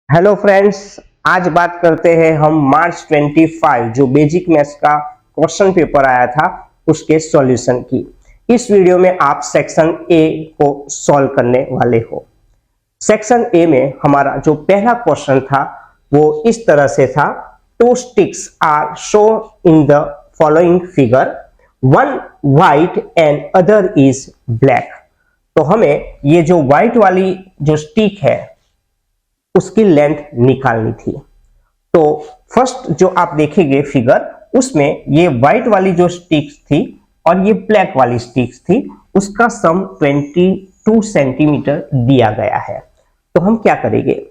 Hello friends, आज बात करते हैं हम मार्च 25 जो बेसिक मैथ्स का क्वेश्चन पेपर आया था उसके सॉल्यूशन की। इस वीडियो में आप सेक्शन ए को सॉल्व करने वाले हो। सेक्शन ए में हमारा जो पहला क्वेश्चन था वो इस तरह से था, two sticks are show in the following figure, one white and other is black. तो हमें ये जो व्हाइट वाली जो स्टिक है उसकी लेंथ निकालनी थी। तो फर्स्ट जो आप देखेंगे फिगर, उसमें ये व्हाइट वाली जो स्टिक्स थी और ये ब्लैक वाली स्टिक्स थी, उसका सम 22 सेंटीमीटर दिया गया है। तो हम क्या करेंगे,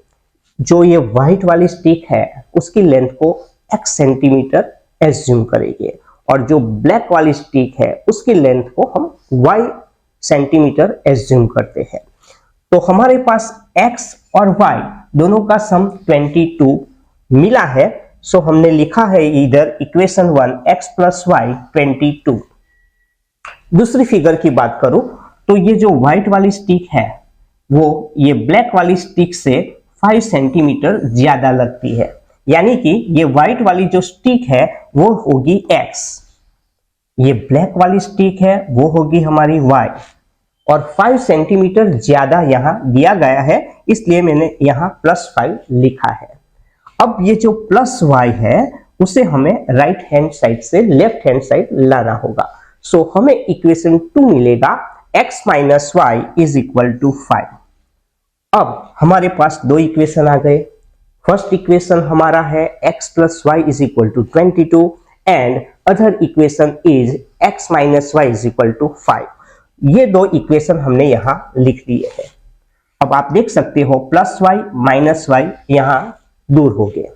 जो ये व्हाइट वाली स्टिक है उसकी लेंथ को x सेंटीमीटर एज्यूम करेंगे और जो ब्लैक वाली स्टिक है उसकी लेंथ को हम y सेंटीमीटर एज्यूम करते हैं। तो हमारे पास x और y दोनों का सम 22 मिला है। सो हमने लिखा है इधर इक्वेशन 1 x प्लस वाई 22। दूसरी फिगर की बात करूं तो ये जो व्हाइट वाली स्टिक है वो ये ब्लैक वाली स्टिक से 5 सेंटीमीटर ज्यादा लगती है, यानी कि ये व्हाइट वाली जो स्टिक है वो होगी x, ये ब्लैक वाली स्टिक है वो होगी हमारी y और 5 सेंटीमीटर ज्यादा यहां दिया गया है, इसलिए मैंने यहां +5 लिखा है। अब ये जो प्लस y है उसे हमें राइट हैंड साइड से लेफ्ट हैंड साइड लाना होगा। सो हमें इक्वेशन 2 मिलेगा, x minus y is equal to 5। अब हमारे पास दो इक्वेशन आ गए। फर्स्ट इक्वेशन हमारा है x plus y is equal to 22 and other equation is x minus y is equal to 5। ये दो इक्वेशन हमने यहां लिख दिए हैं। अब आप देख सकते हो प्लस वाई माइनस वाई यहां दूर हो गए,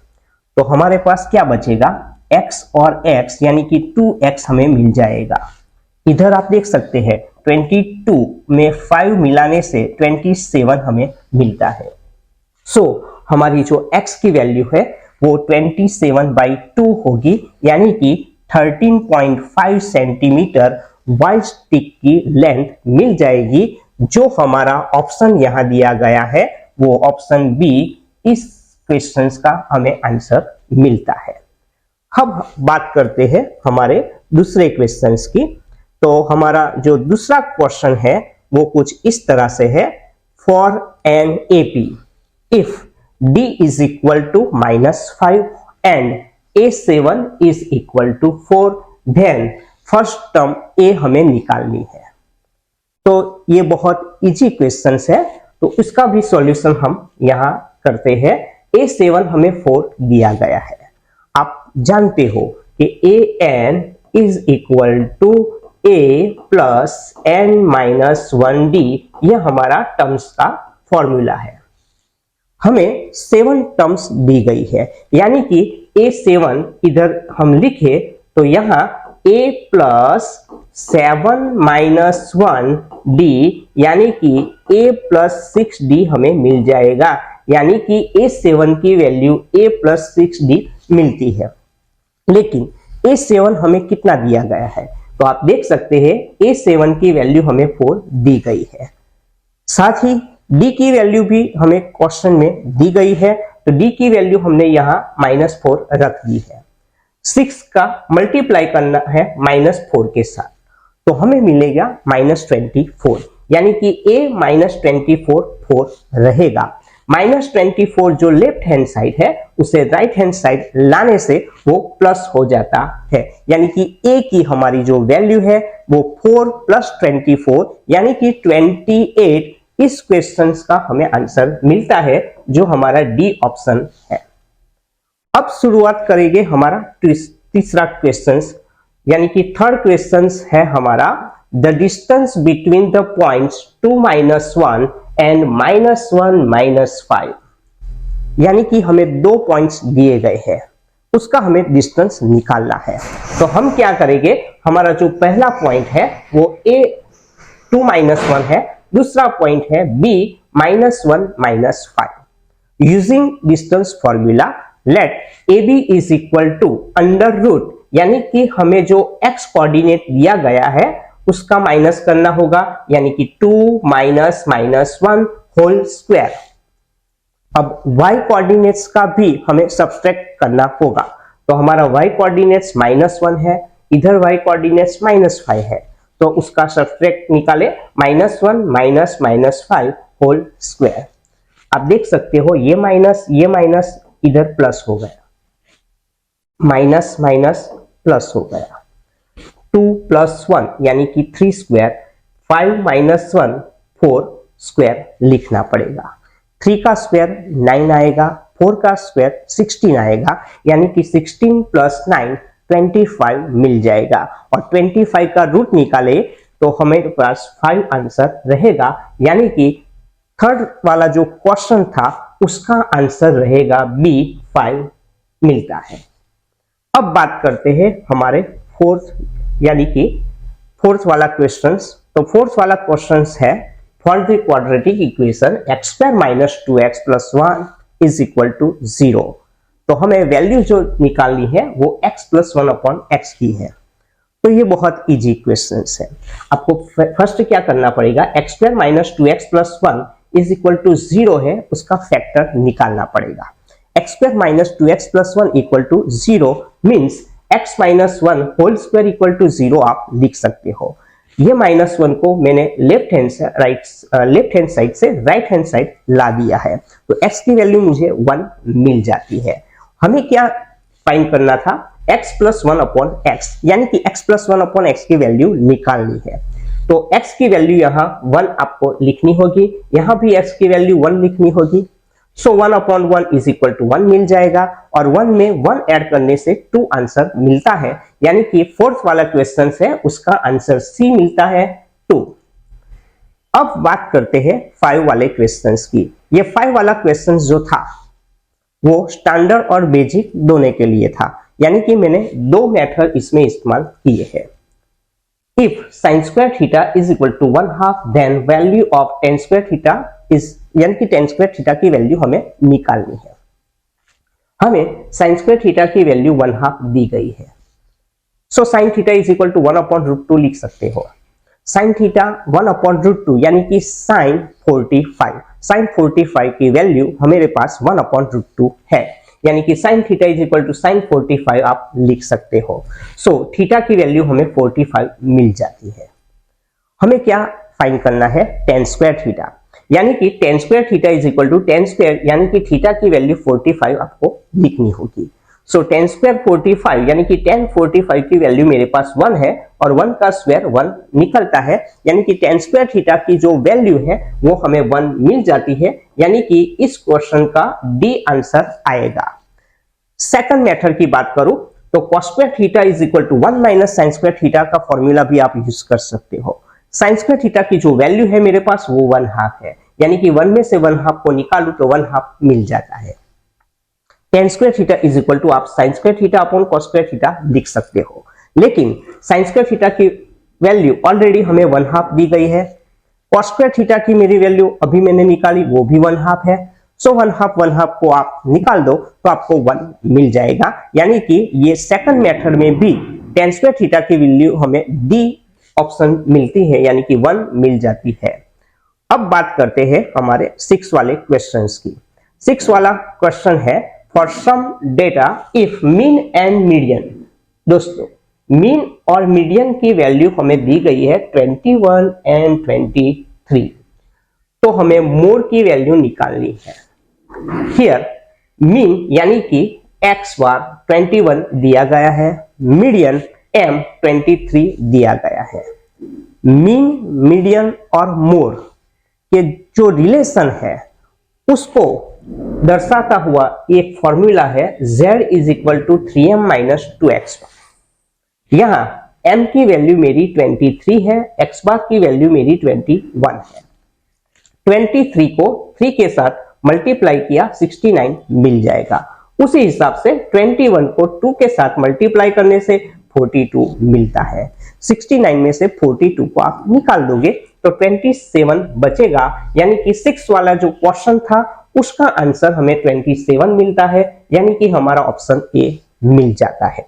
तो हमारे पास क्या बचेगा, x और x यानी कि 2x हमें मिल जाएगा। इधर आप देख सकते हैं 22 में 5 मिलाने से 27 हमें मिलता है। सो हमारी जो x की वैल्यू है वो 27/2 होगी, यानी कि 13.5 सेंटीमीटर व्हाइट स्टिक की लेंथ मिल जाएगी। जो हमारा ऑप्शन यहां दिया गया है वो ऑप्शन बी, इस क्वेश्चन का हमें आंसर मिलता है। अब बात करते हैं हमारे दूसरे क्वेश्चंस की। तो हमारा जो दूसरा क्वेश्चन है वो कुछ इस तरह से है, for an AP if d is equal to -5 and a7 is equal to 4, then first term a हमें निकालनी है। तो ये बहुत इजी क्वेश्चन है, तो इसका भी सॉल्यूशन हम यहां करते हैं। a7 हमें 4 दिया गया है। आप जानते हो कि an is equal to a plus n minus 1d, यह हमारा टर्म्स का फॉर्मूला है। हमें 7 टर्म्स दी गई है, यानी कि a7 इधर हम लिखे तो यहां a प्लस 7 माइनस 1d यानी कि a प्लस 6d हमें मिल जाएगा, यानी कि a7 की वैल्यू a प्लस 6d मिलती है। लेकिन a7 हमें कितना दिया गया है, तो आप देख सकते हैं a7 की वैल्यू हमें 4 दी गई है। साथ ही d की वैल्यू भी हमें क्वेश्चन में दी गई है, तो d की वैल्यू हमने यहां -4 रख दी है। 6 का मल्टीप्लाई करना है -4 के साथ, तो हमें मिलेगा -24, यानी कि a -24 4 रहेगा। -24 जो लेफ्ट हैंड साइड है उसे राइट हैंड साइड लाने से वो प्लस हो जाता है, यानी कि a की हमारी जो वैल्यू है वो 4 + 24 यानी कि 28। इस क्वेश्चन का हमें आंसर मिलता है, जो हमारा डी ऑप्शन है। अब शुरुआत करेंगे हमारा तीसरा क्वेश्चन, यानी कि थर्ड क्वेश्चन है हमारा, the distance between the points 2 - 1 and -1 - 5, यानी कि हमें दो पॉइंट्स दिए गए हैं, उसका हमें डिस्टेंस निकालना है। तो हम क्या करेंगे, हमारा जो पहला पॉइंट है वो a 2 - 1 है, दूसरा पॉइंट है b -1 - 5। Using distance formula let AB is equal to √, यानी कि हमें जो x कोऑर्डिनेट दिया गया है उसका माइनस करना होगा, यानी कि 2 - -1 होल स्क्वायर। अब y कोऑर्डिनेट्स का भी हमें सब्सट्रैक्ट करना होगा, तो हमारा y कोऑर्डिनेट्स -1 है, इधर y कोऑर्डिनेट्स -5 है, तो उसका सब्सट्रैक्ट निकाले -1 माइनस -5 होल स्क्वायर। आप देख सकते हो ये माइनस इधर प्लस हो गया, माइनस माइनस प्लस हो गया, 2 + 1 यानी कि 3 स्क्वायर, 5 - 1 4 स्क्वायर लिखना पड़ेगा। 3 का स्क्वायर 9 आएगा, 4 का स्क्वायर 16 आएगा, यानी कि 16 + 9 25 मिल जाएगा, और 25 का रूट निकाले तो हमारे पास 5 आंसर रहेगा, यानी कि थर्ड वाला जो क्वेश्चन था उसका आंसर रहेगा बी 5 मिलता है। अब बात करते हैं हमारे फोर्थ यानी कि फोर्थ वाला क्वेश्चंस। तो फोर्थ वाला क्वेश्चंस है for the quadratic equation x² - 2x + 1 = 0। तो हमें वैल्यू जो निकालनी है वो x + 1/x की है। तो ये बहुत इजी क्वेश्चंस है। आपको फर्स्ट क्या करना पड़ेगा, x² - 2x + 1 = 0 है, उसका फैक्टर निकालना पड़ेगा। x² - 2x + 1 = 0 means x - 1 whole square = 0 आप लिख सकते हो। ये -1 को मैंने लेफ्ट हैंड साइड से राइट हैंड साइड ला दिया है, तो x की वैल्यू मुझे 1 मिल जाती है। हमें क्या फाइंड करना था, x + 1/x, यानी कि x + 1/x की वैल्यू निकालनी है। तो x की वैल्यू यहाँ 1 आपको लिखनी होगी, यहाँ भी x की वैल्यू 1 लिखनी होगी। सो 1/1 = 1 मिल जाएगा, और 1 में 1 ऐड करने से 2 आंसर मिलता है, यानी कि फोर्थ वाला क्वेश्चन है उसका आंसर सी मिलता है 2। अब बात करते हैं 5 वाले क्वेश्चंस की। ये 5 वाला क्वेश्चन जो था वो स्टैंडर्ड और बेसिक दोनों के लिए था, यानी कि मैंने 2 मेथड इसमें इस्तेमाल किए हैं। If sin² θ = 1/2 then value of tan² θ is, यानी कि tan² θ की वैल्यू हमें निकालनी है। हमें sin² θ की वैल्यू 1/2 दी गई है, सो sin θ = 1/√2 लिख सकते हो। sin θ 1/√2 यानी कि sin 45 की वैल्यू हमारे पास 1/√2 है, यानी कि sin θ = sin 45 आप लिख सकते हो। सो थीटा की वैल्यू हमें 45 मिल जाती है। हमें क्या फाइंड करना है, tan² θ, यानी कि tan² θ = tan², यानी कि थीटा की वैल्यू 45 आपको लिखनी होगी। सो tan² 45 यानी कि tan 45 की वैल्यू मेरे पास 1 है, और 1 का स्क्वायर 1 निकलता है, यानी कि tan² θ की जो वैल्यू है वो हमें 1 मिल जाती है, यानी कि इस क्वेश्चन का डी आंसर आएगा। सेकंड मेथड की बात करूं तो cos² θ = 1 - sin² θ का फॉर्मूला भी आप यूज कर सकते हो। sin² θ की जो वैल्यू है मेरे पास वो 1/2 है, यानी कि 1 में से 1/2 को निकालूं तो 1/2 मिल जाता है। tan² θ आप sin² θ अपॉन cos² θ लिख सकते हो, लेकिन sin² θ की वैल्यू ऑलरेडी हमें 1/2 दी गई है। cos² θ की मेरी वैल्यू अभी मैंने निकाली, वो भी 1/2 है। सो 1/2 को आप निकाल दो तो आपको 1 मिल जाएगा, यानी कि ये सेकंड मेथड में भी tan² θ की वैल्यू हमें डी ऑप्शन मिलती है, यानी कि 1 मिल जाती है। अब बात करते हैं हमारे 6 वाले क्वेश्चंस की। 6 वाला क्वेश्चन है for some data if mean and median. दोस्तों, मीन और मीडियन की वैल्यू हमें दी गई है 21 एंड 23, तो हमें मोड की वैल्यू निकालनी है। हियर मीन यानी कि x बार 21 दिया गया है, मीडियन m 23 दिया गया है। मीन, मीडियन और मोड के जो रिलेशन है उसको दर्शाता हुआ एक फॉर्मूला है z = 3m - 2x। यहां m की वैल्यू मेरी 23 है, x बार की वैल्यू मेरी 21 है। 23 को 3 के साथ मल्टीप्लाई किया 69 मिल जाएगा। उसी हिसाब से 21 को 2 के साथ मल्टीप्लाई करने से 42 मिलता है। 69 में से 42 को आप निकाल दोगे तो 27 बचेगा, यानी कि 6 वाला जो क्वेश्चन था उसका आंसर हमें 27 मिलता है, यानी कि हमारा ऑप्शन ए मिल जाता है।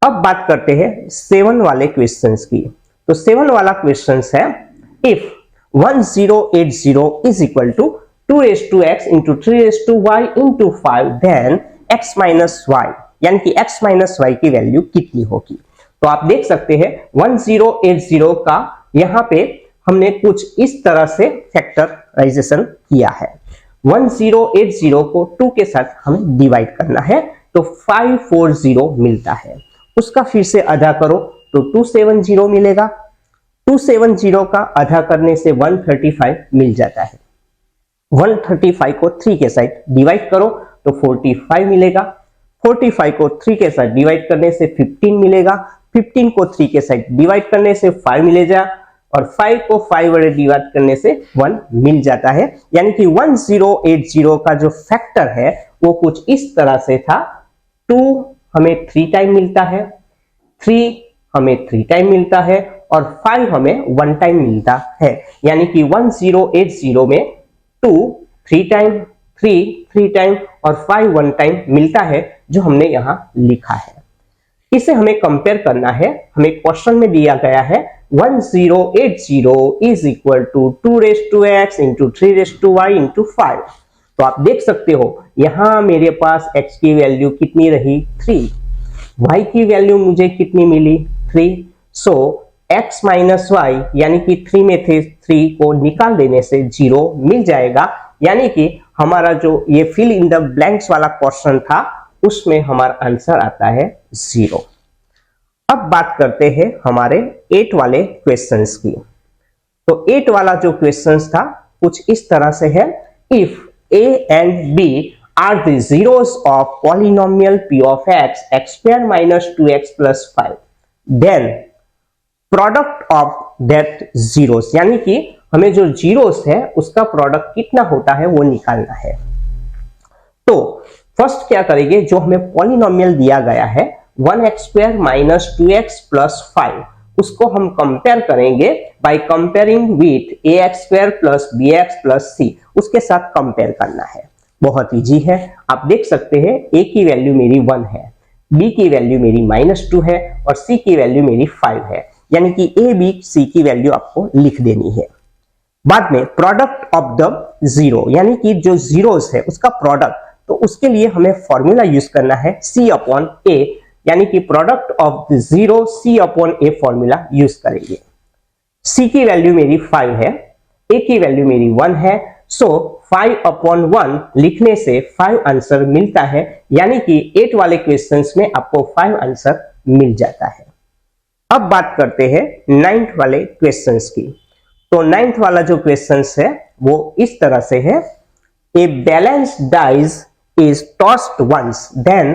अब बात करते हैं 7 वाले क्वेश्चंस की। तो 7 वाला क्वेश्चन है if 1080 = 2x into 3y into 5 then x minus y, यानी कि x minus y की वैल्यू कितनी होगी। तो आप देख सकते हैं 1080 का यहाँ पे हमने कुछ इस तरह से फैक्टराइजेशन किया है। 1080 को 2 के साथ हमें डिवाइड करना है तो 540 मिलता है। उसका फिर से आधा करो तो 270 मिलेगा। 270 का आधा करने से 135 मिल जाता है। 135 को 3 के साथ डिवाइड करो तो 45 मिलेगा। 45 को 3 के साथ डिवाइड करने से 15 मिलेगा। 15 को 3 के साथ डिवाइड करने से 5 मिलेगा और 5 को 5 वड़े डिवाइड करने से 1 मिल जाता है। यानी कि 1080 का जो फैक्टर है वो कुछ इस तरह से था। 2 हमें 3 टाइम मिलता है, 3 हमें 3 टाइम मिलता है और 5 हमें 1 टाइम मिलता है। यानी कि 1080 में 2 3 टाइम, 3 टाइम और 5 1 टाइम मिलता है जो हमने यहाँ लिखा है। इसे हमें कंपेयर करना है। हमें क्वेश्चन में दिया गया है 1080 is equal to 2x into 3y into 5। तो आप देख सकते हो यहां मेरे पास x की वैल्यू कितनी रही 3, y की वैल्यू मुझे कितनी मिली 3। सो x माइनस y यानी कि 3 में से 3 को निकाल देने से 0 मिल जाएगा। यानी कि हमारा जो ये फिल इन द ब्लैंक्स वाला क्वेश्चन था उसमें हमारा आंसर आता है 0। अब बात करते हैं हमारे 8 वाले क्वेश्चंस की। तो 8 वाला जो क्वेश्चंस था कुछ इस तरह से है। If a and b are the zeros of polynomial p of x x square minus 2x plus 5 then product of that zeros, यानी कि हमें जो जीरोस है उसका प्रोडक्ट कितना होता है वो निकालना है। तो फर्स्ट क्या करेंगे, जो हमें पॉलिनोमियल दिया गया है 1x square minus 2x plus 5 उसको हम कंपेयर करेंगे by comparing with ax square plus bx plus c, उसके साथ कंपेयर करना है। बहुत इजी है, आप देख सकते हैं a की वैल्यू मेरी 1 है, b की वैल्यू मेरी -2 है और c की वैल्यू मेरी 5 है। यानी कि a b c की वैल्यू आपको लिख देनी है। बाद में प्रोडक्ट ऑफ द जीरो, यानी कि जो जीरोस है उसका प्रोडक्ट, तो उसके लिए हमें फॉर्मूला यूज करना है c अपॉन a, यानी कि product of the zero c upon a formula use करेंगे। c की वैल्यू मेरी 5 है, a की वैल्यू मेरी 1 है। सो 5 अपॉन 1 लिखने से 5 आंसर मिलता है। यानी कि 8 वाले क्वेश्चंस में आपको 5 आंसर मिल जाता है। अब बात करते हैं 9th वाले क्वेश्चंस की। तो 9th वाला जो क्वेश्चंस है वो इस तरह से है। A balanced dice is tossed once then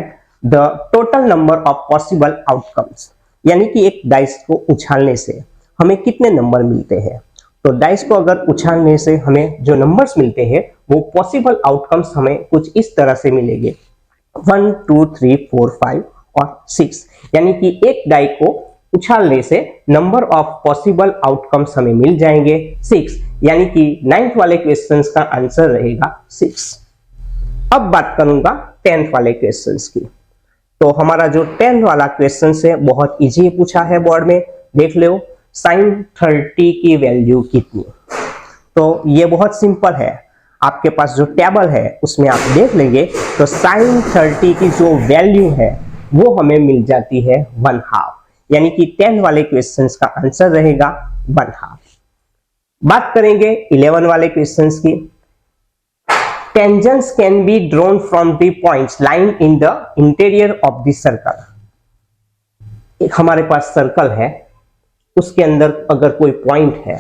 the total number of possible outcomes, यानी कि एक डाइस को उछालने से हमें कितने नंबर मिलते हैं। तो डाइस को अगर उछालने से हमें जो नंबर्स मिलते हैं वो पॉसिबल आउटकम्स हमें कुछ इस तरह से मिलेंगे 1 2 3 4 5 और 6। यानी कि एक डाई को उछालने से नंबर ऑफ पॉसिबल आउटकम्स हमें मिल जाएंगे 6। यानी कि 9th वाले क्वेश्चंस का आंसर रहेगा 6। अब बात करूंगा 10th वाले क्वेश्चंस की। तो हमारा जो 10th वाला क्वेश्चन है बहुत इजी पूछा है बोर्ड में, देख लो sin 30 की वैल्यू कितनी। तो ये बहुत सिंपल है, आपके पास जो टेबल है उसमें आप देख लेंगे तो sin 30 की जो वैल्यू है वो हमें मिल जाती है 1/2। यानी कि 10 वाले क्वेश्चंस का आंसर रहेगा 1/2। बात करेंगे 11 वाले क्वेश्चंस की। Tangents can be drawn from the points lying in the interior of the circle। एक हमारे पास सर्कल है, उसके अंदर अगर कोई पॉइंट है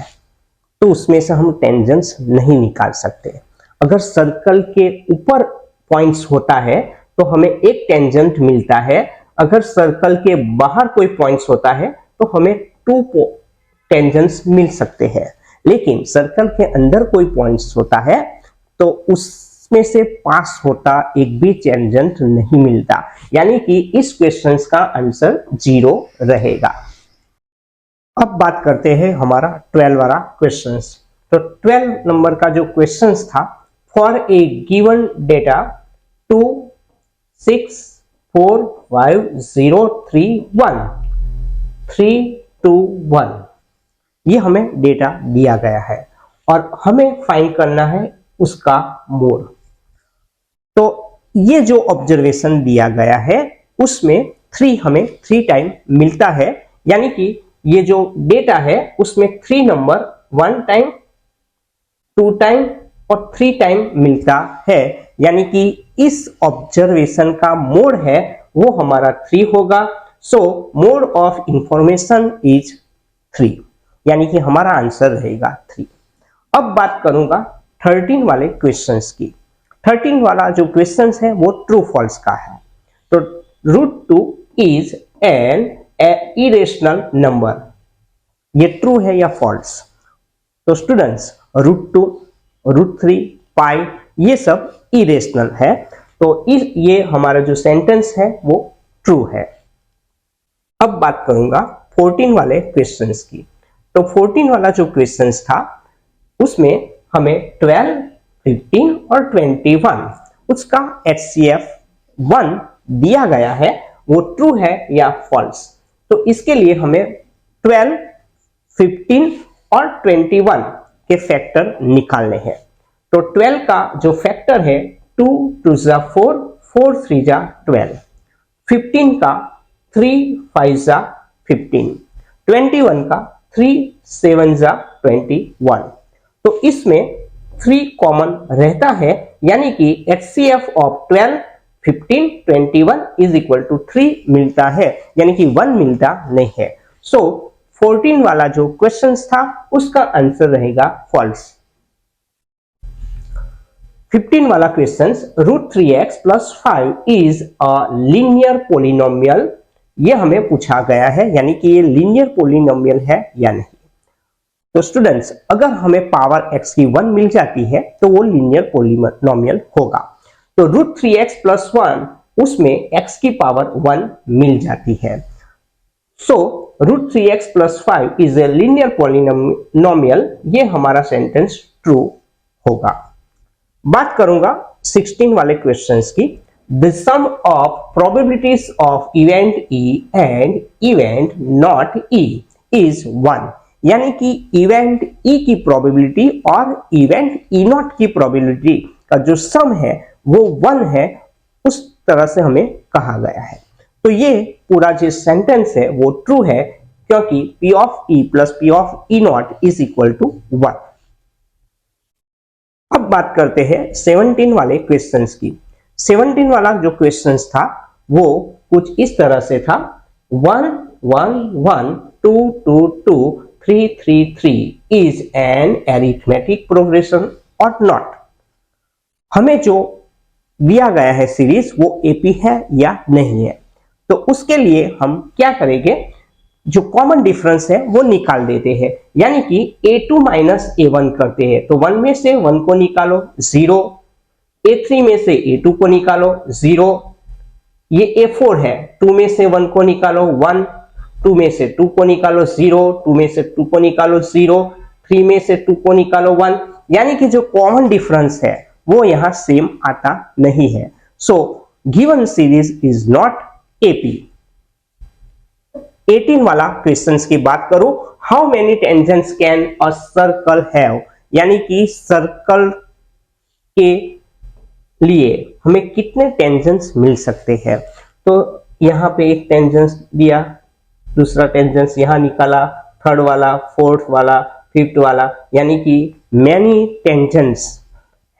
तो उसमें से हम टेंजेंट्स नहीं निकाल सकते। अगर सर्कल के ऊपर पॉइंट्स होता है तो हमें एक टेंजेंट मिलता है, अगर सर्कल के बाहर कोई पॉइंट्स होता है तो हमें 2 टेंजेंट्स मिल सकते हैं। लेकिन सर्कल के अंदर कोई पॉइंट्स होता है तो उसमें से पास होता एक भी टेंजेंट नहीं मिलता। यानी कि इस क्वेश्चन का आंसर 0 रहेगा। अब बात करते हैं हमारा 12 वाला क्वेश्चन। तो 12 नंबर का जो क्वेश्चन था, फॉर ए गिवन डेटा 2 6 4 5 0 3 1 3 2 1, ये हमें डेटा दिया गया है और हमें फाइंड करना है उसका मोड। तो ये जो ऑब्जर्वेशन दिया गया है उसमें 3 हमें 3 टाइम मिलता है, यानी कि ये जो डेटा है उसमें 3 नंबर 1 टाइम 2 टाइम और 3 टाइम मिलता है, यानी कि इस ऑब्जर्वेशन का मोड है वो हमारा 3 होगा। सो मोड ऑफ इंफॉर्मेशन इज 3, यानी कि हमारा आंसर रहेगा 3। अब बात करूंगा 13 वाले क्वेश्चंस की। 13 वाला जो क्वेश्चंस है वो ट्रू फॉल्स का है। तो √2 इज एन इरेशनल नंबर, ये ट्रू है या फॉल्स? तो स्टूडेंट्स √2, √3, पाई ये सब इरेशनल है, तो ये हमारा जो सेंटेंस है वो ट्रू है। अब बात करूंगा 14 वाले क्वेश्चंस की। तो 14 वाला जो क्वेश्चंस था उसमें हमें 12, 15 और 21 उसका HCF 1 दिया गया है, वो ट्रू है या फॉल्स? तो इसके लिए हमें 12, 15 और 21 के फैक्टर निकालने हैं। तो 12 का जो फैक्टर है 2 2 जा 4, 4 3 जा 12, 15 का 3 5 जा 15, 21 का 3 7 जा 21। तो इसमें 3 कॉमन रहता है, यानी कि HCF of 12, 15, 21 is equal to 3 मिलता है, यानी कि 1 मिलता नहीं है। सो 14 वाला जो क्वेश्चन था उसका आंसर रहेगा फॉल्स। 15 वाला question √3x + 5 is a linear polynomial, ये हमें पूछा गया है, यानी कि ये लीनियर पोलिनोमियल है या नहीं। तो स्टूडेंट्स अगर हमें पावर x की 1 मिल जाती है तो वो लीनियर पोलिनोमियल होगा। तो √3x + 1 उसमें x की पावर 1 मिल जाती है। सो √3x + 5 is a linear polynomial, ये हमारा सेंटेंस ट्रू होगा। बात करूंगा 16 वाले क्वेश्चंस की। The sum of probabilities of event E and event not E is 1, यानी कि इवेंट E की प्रोबेबिलिटी और इवेंट E0 की प्रोबेबिलिटी का जो सम है वो 1 है, उस तरह से हमें कहा गया है। तो ये पूरा जो सेंटेंस है वो ट्रू है, क्योंकि P of E + P of E0 is equal to 1। अब बात करते हैं 17 वाले क्वेश्चंस की। 17 वाला जो क्वेश्चंस था वो कुछ इस तरह से था, 1 1 1 2 2 2 3 3 3 इज एन अरिथमेटिक प्रोग्रेशन और नॉट। हमें जो दिया गया है सीरीज वो एपी है या नहीं है, तो उसके लिए हम क्या करेंगे, जो कॉमन डिफरेंस है वो निकाल देते हैं, यानी कि a2 - a1 करते हैं। तो 1 में से 1 को निकालो 0, a3 में से a2 को निकालो 0, ये a4 है, 2 में से 1 को निकालो 1, 2 में से 2 को निकालो 0, 2 में से 2 को निकालो 0, 3 में से 2 को निकालो 1, यानी कि जो कॉमन डिफरेंस है वो यहां सेम आता नहीं है। So given series is not AP. 18 वाला क्वेश्चंस की बात करूं, how many tangents can a circle have, यानी कि सर्कल के लिए हमें कितने टेंजेंट्स मिल सकते हैं। तो यहाँ पे एक टेंजेंट्स दिया, दूसरा टेंजेंट्स यहाँ निकाला, थर्ड वाला, फोर्थ वाला, फिफ्थ वाला, यानी कि मैनी टेंजेंट्स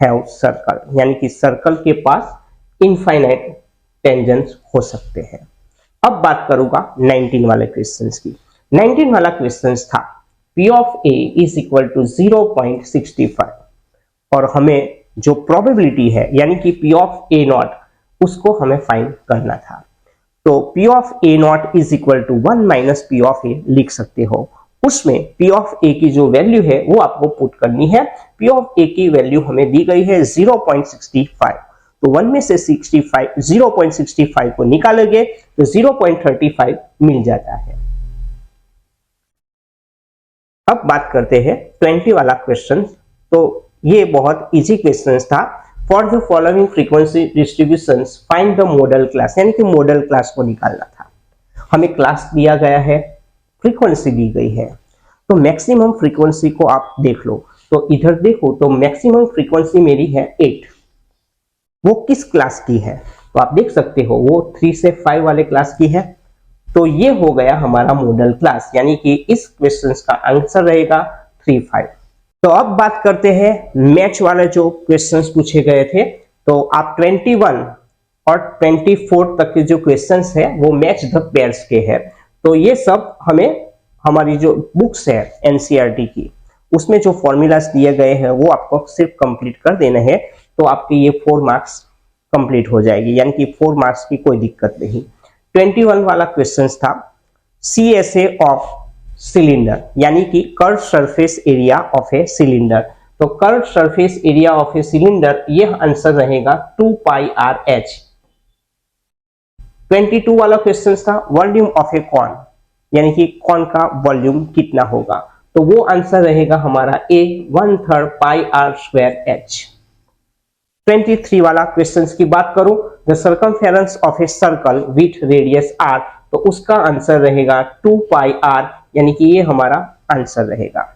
हैव सर्कल, यानी कि सर्कल के पास इनफाइनाइट टेंजेंट्स हो सकते हैं। अब बात करूंगा 19 वाले क्वेश्चंस की। 19 वाला क्वेश्चंस था P of A is equal to 0.65 और हमें जो प्रोबेबिलिटी है यानी कि P of A0 उसको हमें फाइंड करना था। तो P of A0 is equal to 1 - P of A लिख सकते हो। उसमें P of A की जो वैल्यू है वो आपको पुट करनी है। P of A की वैल्यू हमें दी गई है 0.65, तो 1 में से 0.65 को निकालोगे तो 0.35 मिल जाता है। अब बात करते हैं 20 वाला क्वेश्चन। तो ये बहुत इजी क्वेश्चन था। For the following frequency distributions find the model class, यानी कि मॉडल क्लास को निकालना था। हमें क्लास दिया गया है, फ्रीक्वेंसी दी गई है, तो मैक्सिमम फ्रीक्वेंसी को आप देख लो। तो इधर देखो तो मैक्सिमम फ्रीक्वेंसी मेरी है 8। वो किस क्लास की है तो आप देख सकते हो वो 3 से 5 वाले क्लास की है। तो ये हो गया हमारा मॉडल क्लास, यानी कि इस क्वेश्चन का आंसर रहेगा 3, 5। तो अब बात करते हैं मैच वाले जो क्वेश्चंस पूछे गए थे। तो आप 21 और 24 तक के जो क्वेश्चंस है वो मैच द पेयर्स के हैं। तो ये सब हमें हमारी जो बुक्स है एनसीईआरटी की, उसमें जो फॉर्मूलाज दिए गए हैं वो आपको सिर्फ कंप्लीट कर देना है, तो आपके ये 4 मार्क्स कंप्लीट हो जाएगी, यानी कि 4 मार्क्स की कोई दिक्कत नहीं। 21 वाला क्वेश्चन था CSA ऑफ सिलेंडर, यानी कि curve surface area of a cylinder. तो curve surface area of a cylinder, यह आंसर रहेगा 2 पाई आर एच। 22 वाला क्वेश्चन था वॉल्यूम ऑफ ए कॉर्न, यानी कि कॉर्न का वॉल्यूम कितना होगा, तो वो आंसर रहेगा हमारा ए 1/3 पाई आर स्क्वायर एच। 23 वाला क्वेश्चन की बात करूं, the circumference of a circle with radius r, तो उसका आंसर रहेगा 2 पाई आर, यानी कि ये हमारा आंसर रहेगा।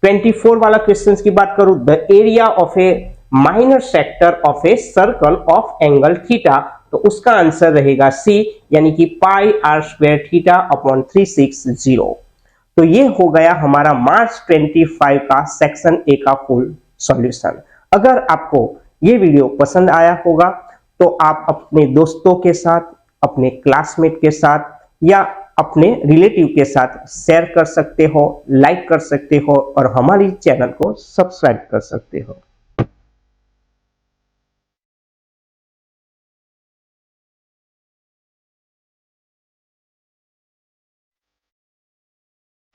24 वाला क्वेश्चन की बात करूं, the area of A minor sector of a circle of angle theta, तो उसका आंसर रहेगा सी, यानी कि पाई आर स्क्वायर थीटा अपॉन 360। तो ये हो गया हमारा मार्च 25 का सेक्शन ए का फुल सॉल्यूशन। अगर आपको ये वीडियो पसंद आया होगा तो आप अपने दोस्तों के साथ, अपने क्लासमेट के साथ या अपने रिलेटिव के साथ शेयर कर सकते हो, लाइक कर सकते हो और हमारी चैनल को सब्सक्राइब कर सकते हो।